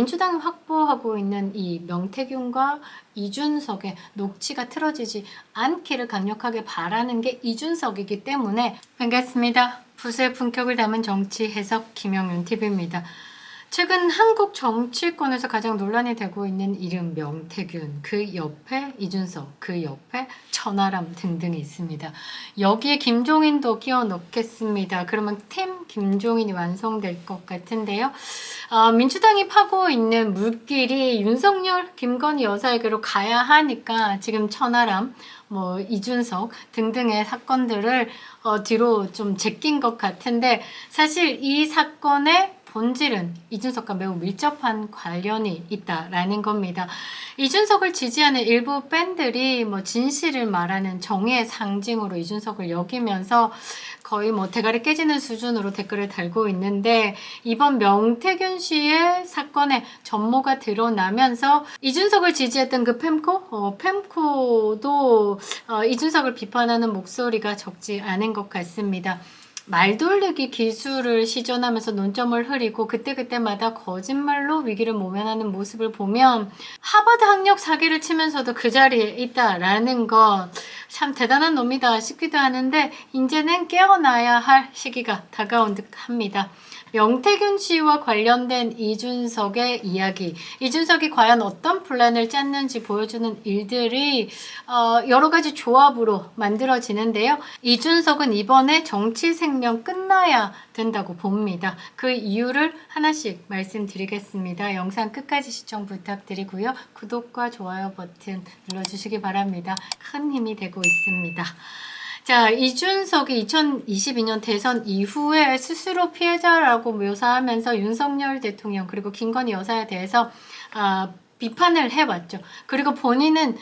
민주당이 확보하고 있는 이 명태균과 이준석의 녹취가 틀어지지 않기를 강력하게 바라는 게 이준석이기 때문에 반갑습니다. 부수의 품격을 담은 정치 해석 김영윤 TV입니다. 최근 한국 정치권에서 가장 논란이 되고 있는 이름 명태균, 그 옆에 이준석, 그 옆에 천하람 등등이 있습니다. 여기에 김종인도 끼워 넣겠습니다. 그러면 팀 김종인이 완성될 것 같은데요. 민주당이 파고 있는 물길이 윤석열, 김건희 여사에게로 가야 하니까 지금 천하람, 이준석 등등의 사건들을 뒤로 좀 제낀 것 같은데, 사실 이 사건의 본질은 이준석과 매우 밀접한 관련이 있다라는 겁니다. 이준석을 지지하는 일부 팬들이 진실을 말하는 정의의 상징으로 이준석을 여기면서 거의 대가리 깨지는 수준으로 댓글을 달고 있는데, 이번 명태균 씨의 사건에 전모가 드러나면서 이준석을 지지했던 그 펜코도 이준석을 비판하는 목소리가 적지 않은 것 같습니다. 말돌리기 기술을 시전하면서 논점을 흐리고 그때그때마다 거짓말로 위기를 모면하는 모습을 보면 하버드 학력 사기를 치면서도 그 자리에 있다라는 것 참 대단한 놈이다 싶기도 하는데, 이제는 깨어나야 할 시기가 다가온 듯 합니다. 명태균 씨와 관련된 이준석의 이야기, 이준석이 과연 어떤 플랜을 짰는지 보여주는 일들이 여러 가지 조합으로 만들어지는데요. 이준석은 이번에 정치 생명 끝나야 된다고 봅니다. 그 이유를 하나씩 말씀드리겠습니다. 영상 끝까지 시청 부탁드리고요. 구독과 좋아요 버튼 눌러주시기 바랍니다. 큰 힘이 되고 있습니다. 자, 이준석이 2022년 대선 이후에 스스로 피해자라고 묘사하면서 윤석열 대통령 그리고 김건희 여사에 대해서 비판을 해왔죠. 그리고 본인은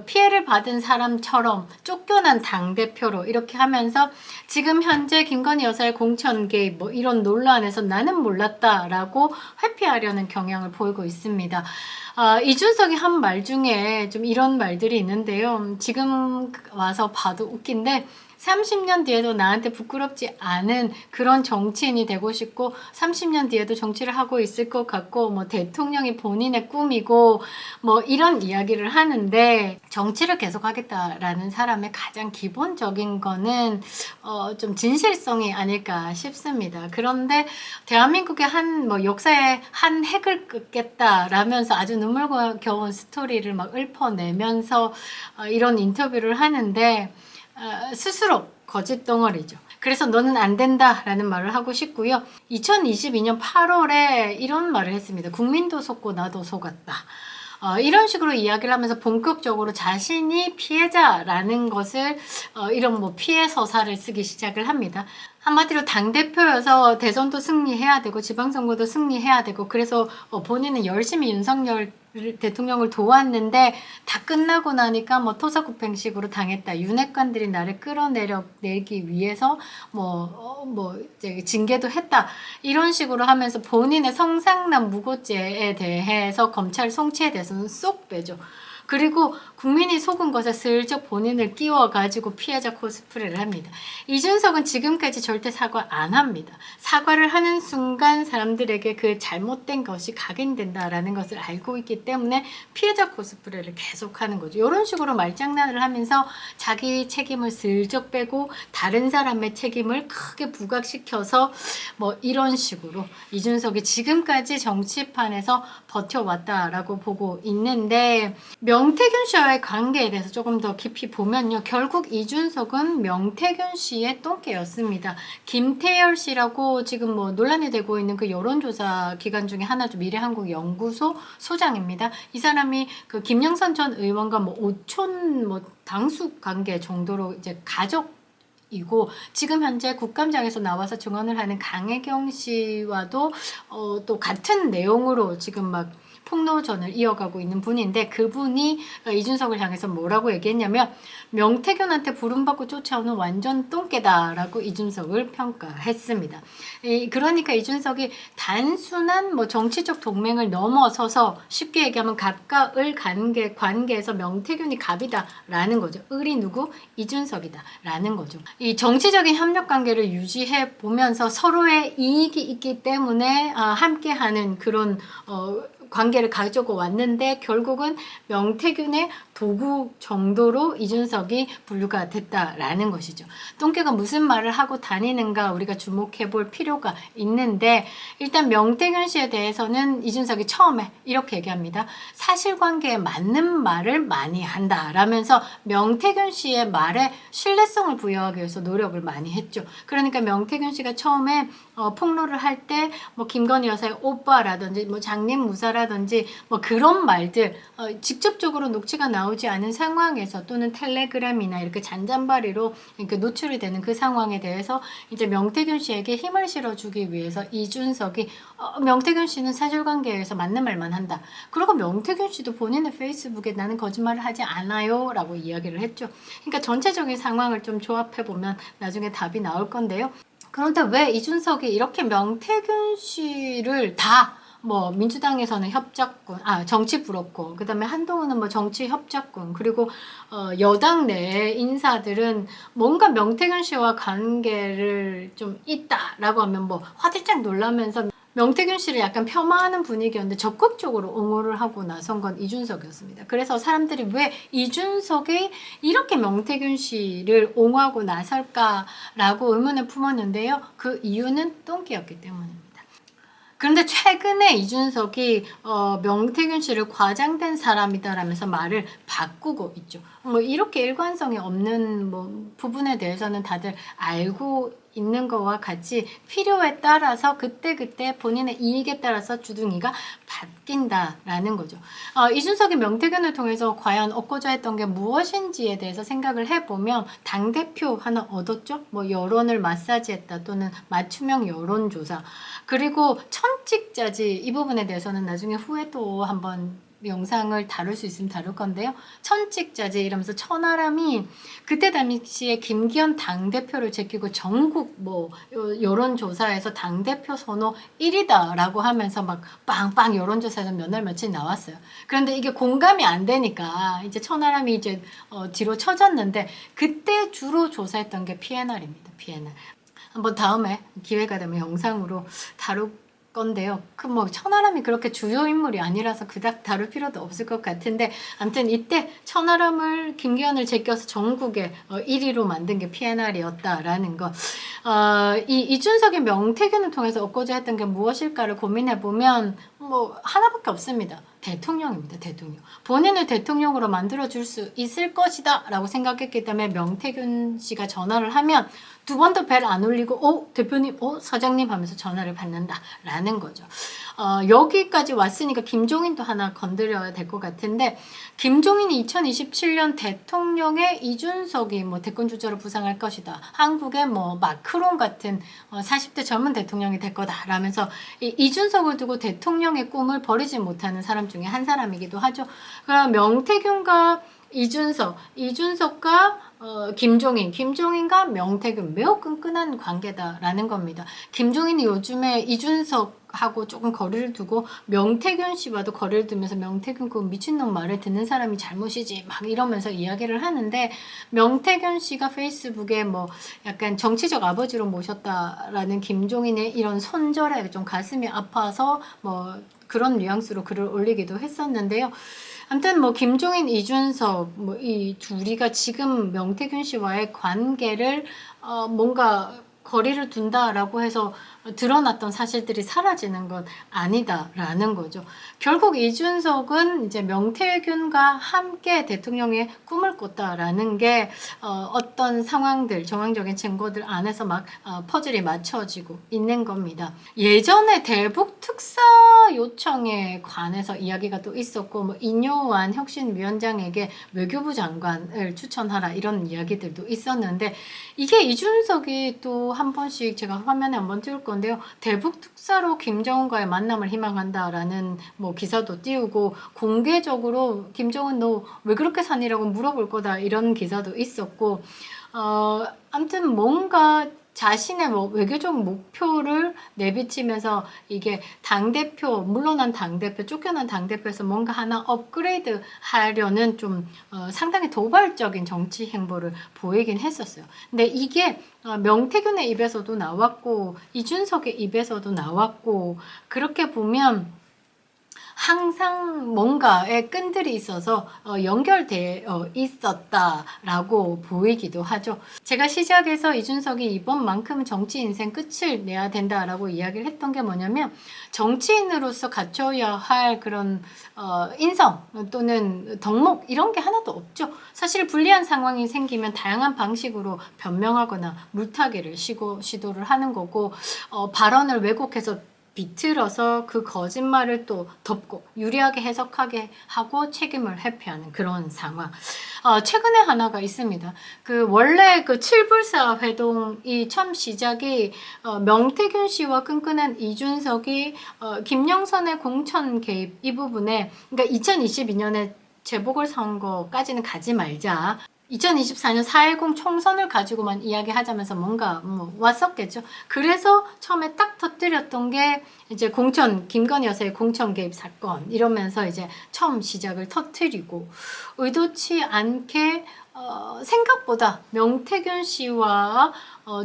피해를 받은 사람처럼 쫓겨난 당대표로 이렇게 하면서 지금 현재 김건희 여사의 공천 개입 이런 논란에서 나는 몰랐다라고 회피하려는 경향을 보이고 있습니다. 이준석이 한 말 중에 좀 이런 말들이 있는데요. 지금 와서 봐도 웃긴데, 30년 뒤에도 나한테 부끄럽지 않은 그런 정치인이 되고 싶고 30년 뒤에도 정치를 하고 있을 것 같고 대통령이 본인의 꿈이고 이런 이야기를 하는데, 정치를 계속 하겠다라는 사람의 가장 기본적인 거는 좀 진실성이 아닐까 싶습니다. 그런데 대한민국의 역사의 한 획을 긋겠다라면서 아주 눈물겨운 스토리를 읊어내면서 이런 인터뷰를 하는데, 스스로 거짓 덩어리죠. 그래서 너는 안 된다라는 말을 하고 싶고요. 2022년 8월에 이런 말을 했습니다. 국민도 속고 나도 속았다. 이런 식으로 이야기를 하면서 본격적으로 자신이 피해자라는 것을 이런 피해 서사를 쓰기 시작을 합니다. 한마디로 당대표여서 대선도 승리해야 되고 지방선거도 승리해야 되고, 그래서 본인은 열심히 윤석열 대통령을 도왔는데 다 끝나고 나니까 토사구팽식으로 당했다. 윤핵관들이 나를 끌어내기 위해서 이제 징계도 했다. 이런 식으로 하면서 본인의 성상남 무고죄에 대해서 검찰 송치에 대해서는 쏙 빼죠. 그리고 국민이 속은 것에 슬쩍 본인을 끼워가지고 피해자 코스프레를 합니다. 이준석은 지금까지 절대 사과 안 합니다. 사과를 하는 순간 사람들에게 그 잘못된 것이 각인된다라는 것을 알고 있기 때문에 피해자 코스프레를 계속하는 거죠. 이런 식으로 말장난을 하면서 자기 책임을 슬쩍 빼고 다른 사람의 책임을 크게 부각시켜서 이런 식으로 이준석이 지금까지 정치판에서 버텨왔다라고 보고 있는데, 명태균 씨와의 관계에 대해서 조금 더 깊이 보면요. 결국 이준석은 명태균 씨의 똥개였습니다. 김태열 씨라고 지금 논란이 되고 있는 그 여론조사 기관 중에 하나죠. 미래한국연구소 소장입니다. 이 사람이 그 김영선 전 의원과 오촌 당숙 관계 정도로 이제 가족 이고, 지금 현재 국감장에서 나와서 증언을 하는 강혜경 씨와도 또 같은 내용으로 지금 폭로전을 이어가고 있는 분인데 그분이 이준석을 향해서 뭐라고 얘기했냐면 명태균한테 부름받고 쫓아오는 완전 똥개다라고 이준석을 평가했습니다. 그러니까 이준석이 단순한 뭐 정치적 동맹을 넘어서서 쉽게 얘기하면 가까울 관계에서 명태균이 갑이다라는 거죠. 을이 누구? 이준석이다라는 거죠. 이 정치적인 협력 관계를 유지해 보면서 서로의 이익이 있기 때문에 함께하는 그런 관계를 가지고 왔는데 결국은 명태균의 도구 정도로 이준석이 분류가 됐다라는 것이죠. 똥개가 무슨 말을 하고 다니는가 우리가 주목해 볼 필요가 있는데 일단 명태균 씨에 대해서는 이준석이 처음에 이렇게 얘기합니다. 사실관계에 맞는 말을 많이 한다라면서 명태균 씨의 말에 신뢰성을 부여하기 위해서 노력을 많이 했죠. 그러니까 명태균 씨가 처음에 폭로를 할 때 뭐 김건희 여사의 오빠라든지 뭐 장님무사라든지 뭐 그런 말들 직접적으로 녹취가 나오지 않은 상황에서 또는 텔레그램이나 이렇게 잔잔바리로 이렇게 노출이 되는 그 상황에 대해서 이제 명태균 씨에게 힘을 실어주기 위해서 이준석이 명태균 씨는 사실관계에서 맞는 말만 한다. 그리고 명태균 씨도 본인의 페이스북에 나는 거짓말을 하지 않아요 라고 이야기를 했죠. 그러니까 전체적인 상황을 좀 조합해 보면 나중에 답이 나올 건데요. 그런데 왜 이준석이 이렇게 명태균 씨를 다 뭐 민주당에서는 협작군, 정치 부럽고 그다음에 한동훈은 뭐 정치 협작군 그리고 여당 내 인사들은 뭔가 명태균 씨와 관계를 좀 있다라고 하면 뭐 화들짝 놀라면서 명태균 씨를 약간 폄하하는 분위기였는데 적극적으로 옹호를 하고 나선 건 이준석이었습니다. 그래서 사람들이 왜 이준석이 이렇게 명태균 씨를 옹호하고 나설까라고 의문을 품었는데요. 그 이유는 똥개였기 때문입니다. 그런데 최근에 이준석이 명태균 씨를 과장된 사람이다라면서 말을 바꾸고 있죠. 뭐 이렇게 일관성이 없는 뭐 부분에 대해서는 다들 알고 있는 거와 같이 필요에 따라서 그때그때 본인의 이익에 따라서 주둥이가 바뀐다라는 거죠. 이준석이 명태균을 통해서 과연 얻고자 했던 게 무엇인지에 대해서 생각을 해보면 당대표 하나 얻었죠. 뭐 여론을 마사지했다 또는 맞춤형 여론조사 그리고 천직자지 이 부분에 대해서는 나중에 후에 또 한번 영상을 다룰 수 있으면 다룰 건데요. 천직자지 이러면서 천하람이 그때 당시에 김기현 당대표를 제끼고 전국 뭐 여론조사에서 당대표 선호 1위다라고 하면서 막 빵빵 여론조사에서 몇 날 며칠 나왔어요. 그런데 이게 공감이 안 되니까 이제 천하람이 이제 뒤로 쳐졌는데 그때 주로 조사했던 게 PNR입니다. PNR. 한번 다음에 기회가 되면 영상으로 다룰 건데요. 그 뭐 천하람이 그렇게 주요 인물이 아니라서 그닥 다룰 필요도 없을 것 같은데 아무튼 이때 천하람을 김기현을 제껴서 전국에 1위로 만든 게 PNR이었다라는 거. 이준석이 명태균을 통해서 얻고자 했던 게 무엇일까를 고민해 보면 뭐 하나밖에 없습니다. 대통령입니다. 대통령. 본인을 대통령으로 만들어줄 수 있을 것이다 라고 생각했기 때문에 명태균 씨가 전화를 하면 두 번도 벨 안 울리고 대표님 사장님 하면서 전화를 받는다 라는 거죠. 여기까지 왔으니까 김종인도 하나 건드려야 될 것 같은데 김종인이 2027년 대통령의 이준석이 뭐 대권 주자로 부상할 것이다. 한국의 뭐 마크롱 같은 40대 젊은 대통령이 될 거다 라면서 이준석을 두고 대통령의 꿈을 버리지 못하는 사람 중에 한 사람이기도 하죠. 그럼 명태균과 이준석과 김종인과 명태균 매우 끈끈한 관계다라는 겁니다. 김종인이 요즘에 이준석하고 조금 거리를 두고 명태균 씨와도 거리를 두면서 명태균 그 미친놈 말을 듣는 사람이 잘못이지 막 이러면서 이야기를 하는데 명태균 씨가 페이스북에 뭐 약간 정치적 아버지로 모셨다라는 김종인의 이런 손절에 좀 가슴이 아파서 뭐 그런 뉘앙스로 글을 올리기도 했었는데요. 아무튼 뭐 김종인, 이준석 뭐 이 둘이가 지금 명태균 씨와의 관계를 뭔가 거리를 둔다라고 해서 드러났던 사실들이 사라지는 건 아니다라는 거죠. 결국 이준석은 이제 명태균과 함께 대통령의 꿈을 꿨다라는 게 어떤 상황들, 정황적인 증거들 안에서 막 퍼즐이 맞춰지고 있는 겁니다. 예전에 대북 특사 요청에 관해서 이야기가 또 있었고 뭐 인요한 혁신위원장에게 외교부 장관을 추천하라 이런 이야기들도 있었는데 이게 이준석이 또 한 번씩 제가 화면에 한번 띄울 건 건데요. 대북 특사로 김정은과의 만남을 희망한다라는 뭐 기사도 띄우고 공개적으로 김정은 너 왜 그렇게 사니라고 물어볼 거다 이런 기사도 있었고 아무튼 뭔가 자신의 뭐 외교적 목표를 내비치면서 이게 당대표, 물러난 당대표, 쫓겨난 당대표에서 뭔가 하나 업그레이드 하려는 좀 상당히 도발적인 정치 행보를 보이긴 했었어요. 근데 이게 명태균의 입에서도 나왔고 이준석의 입에서도 나왔고 그렇게 보면 항상 뭔가의 끈들이 있어서 연결되어 있었다라고 보이기도 하죠. 제가 시작에서 이준석이 이번만큼은 정치 인생 끝을 내야 된다라고 이야기를 했던 게 뭐냐면 정치인으로서 갖춰야 할 그런 인성 또는 덕목 이런 게 하나도 없죠. 사실 불리한 상황이 생기면 다양한 방식으로 변명하거나 물타기를 시도를 하는 거고 발언을 왜곡해서 비틀어서 그 거짓말을 또 덮고 유리하게 해석하게 하고 책임을 회피하는 그런 상황. 최근에 하나가 있습니다. 그 원래 그 칠불사 회동이 처음 시작이 명태균 씨와 끈끈한 이준석이 김영선의 공천 개입 이 부분에 그러니까 2022년에 재보궐선거까지는 가지 말자. 2024년 4.10 총선을 가지고만 이야기하자면서 뭔가 왔었겠죠. 그래서 처음에 딱 터뜨렸던 게 이제 김건희 여사의 공천 개입 사건 이러면서 이제 처음 시작을 터뜨리고 의도치 않게 생각보다 명태균 씨와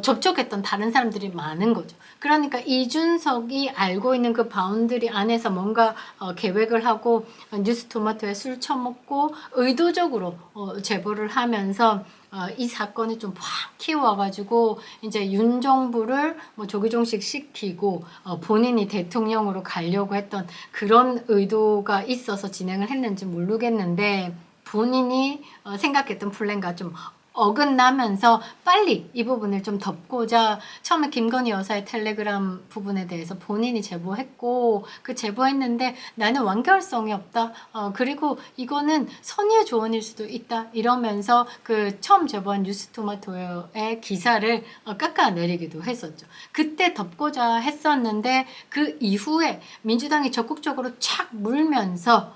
접촉했던 다른 사람들이 많은 거죠. 그러니까 이준석이 알고 있는 그 바운드리 안에서 뭔가 계획을 하고 뉴스토마토에 술 처먹고 의도적으로 제보를 하면서 이 사건이 좀 확 키워가지고 이제 윤 정부를 뭐 조기종식 시키고 본인이 대통령으로 가려고 했던 그런 의도가 있어서 진행을 했는지 모르겠는데 본인이 생각했던 플랜과 좀 어긋나면서 빨리 이 부분을 좀 덮고자 처음에 김건희 여사의 텔레그램 부분에 대해서 본인이 제보했고 그 제보했는데 나는 완결성이 없다. 그리고 이거는 선의의 조언일 수도 있다. 이러면서 그 처음 제보한 뉴스토마토의 기사를 깎아내리기도 했었죠. 그때 덮고자 했었는데 그 이후에 민주당이 적극적으로 착 물면서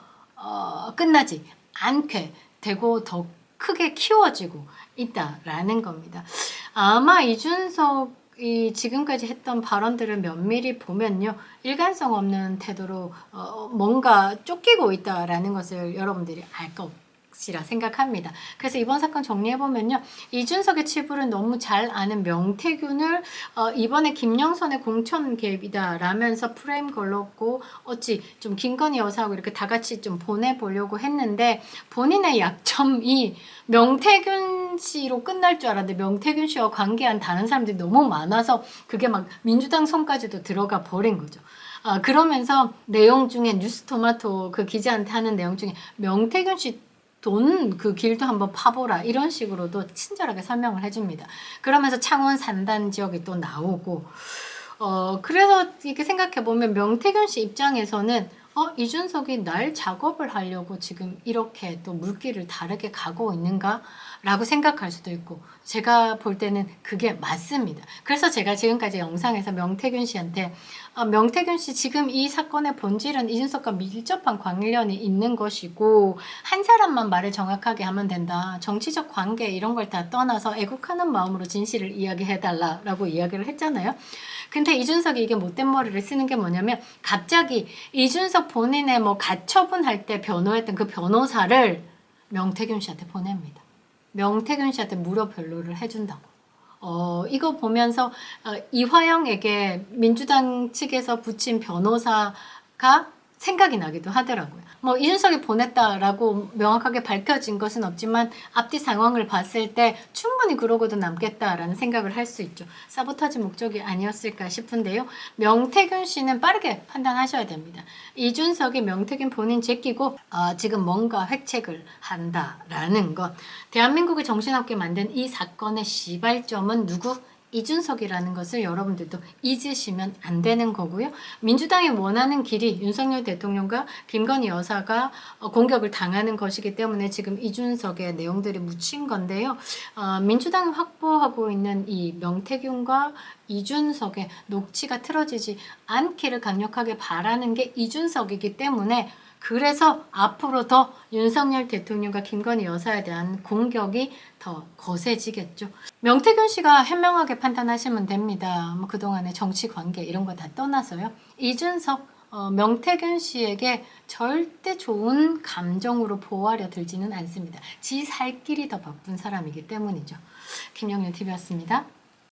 끝나지 않게 되고 더 크게 키워지고 있다라는 겁니다. 아마 이준석이 지금까지 했던 발언들을 면밀히 보면요. 일관성 없는 태도로 뭔가 쫓기고 있다라는 것을 여러분들이 알 것이라 생각합니다. 그래서 이번 사건 정리해보면요. 이준석의 치부를 너무 잘 아는 명태균을 이번에 김영선의 공천 개입이다 라면서 프레임 걸었고 어찌 좀 김건희 여사하고 이렇게 다 같이 좀 보내보려고 했는데 본인의 약점이 명태균 씨로 끝날 줄 알았는데 명태균 씨와 관계한 다른 사람들이 너무 많아서 그게 막 민주당 손까지도 들어가 버린 거죠. 그러면서 내용 중에 뉴스토마토 그 기자한테 하는 내용 중에 명태균 씨 돈 그 길도 한번 파보라 이런 식으로도 친절하게 설명을 해줍니다. 그러면서 창원 산단 지역이 또 나오고 그래서 이렇게 생각해보면 명태균 씨 입장에서는 이준석이 날 작업을 하려고 지금 이렇게 또 물길을 다르게 가고 있는가? 라고 생각할 수도 있고 제가 볼 때는 그게 맞습니다. 그래서 제가 지금까지 영상에서 명태균 씨한테 명태균 씨 지금 이 사건의 본질은 이준석과 밀접한 관련이 있는 것이고 한 사람만 말을 정확하게 하면 된다. 정치적 관계 이런 걸 다 떠나서 애국하는 마음으로 진실을 이야기해달라라고 이야기를 했잖아요. 근데 이준석이 이게 못된 머리를 쓰는 게 뭐냐면 갑자기 이준석 본인의 뭐 가처분 할 때 변호했던 그 변호사를 명태균 씨한테 보냅니다. 명태균 씨한테 무료 변론을 해준다고. 이거 보면서 이화영에게 민주당 측에서 붙인 변호사가 생각이 나기도 하더라고요. 뭐 이준석이 보냈다라고 명확하게 밝혀진 것은 없지만 앞뒤 상황을 봤을 때 충분히 그러고도 남겠다라는 생각을 할 수 있죠. 사보타지 목적이 아니었을까 싶은데요. 명태균 씨는 빠르게 판단하셔야 됩니다. 이준석이 명태균 본인 제끼고 지금 뭔가 획책을 한다라는 것. 대한민국의 정신없게 만든 이 사건의 시발점은 누구? 이준석이라는 것을 여러분들도 잊으시면 안 되는 거고요. 민주당이 원하는 길이 윤석열 대통령과 김건희 여사가 공격을 당하는 것이기 때문에 지금 이준석의 내용들이 묻힌 건데요. 민주당이 확보하고 있는 이 명태균과 이준석의 녹취가 틀어지지 않기를 강력하게 바라는 게 이준석이기 때문에 그래서 앞으로 더 윤석열 대통령과 김건희 여사에 대한 공격이 더 거세지겠죠. 명태균 씨가 현명하게 판단하시면 됩니다. 뭐 그동안의 정치 관계 이런 거 다 떠나서요. 이준석, 명태균 씨에게 절대 좋은 감정으로 보호하려 들지는 않습니다. 지 살 길이 더 바쁜 사람이기 때문이죠. 김영렬 TV였습니다.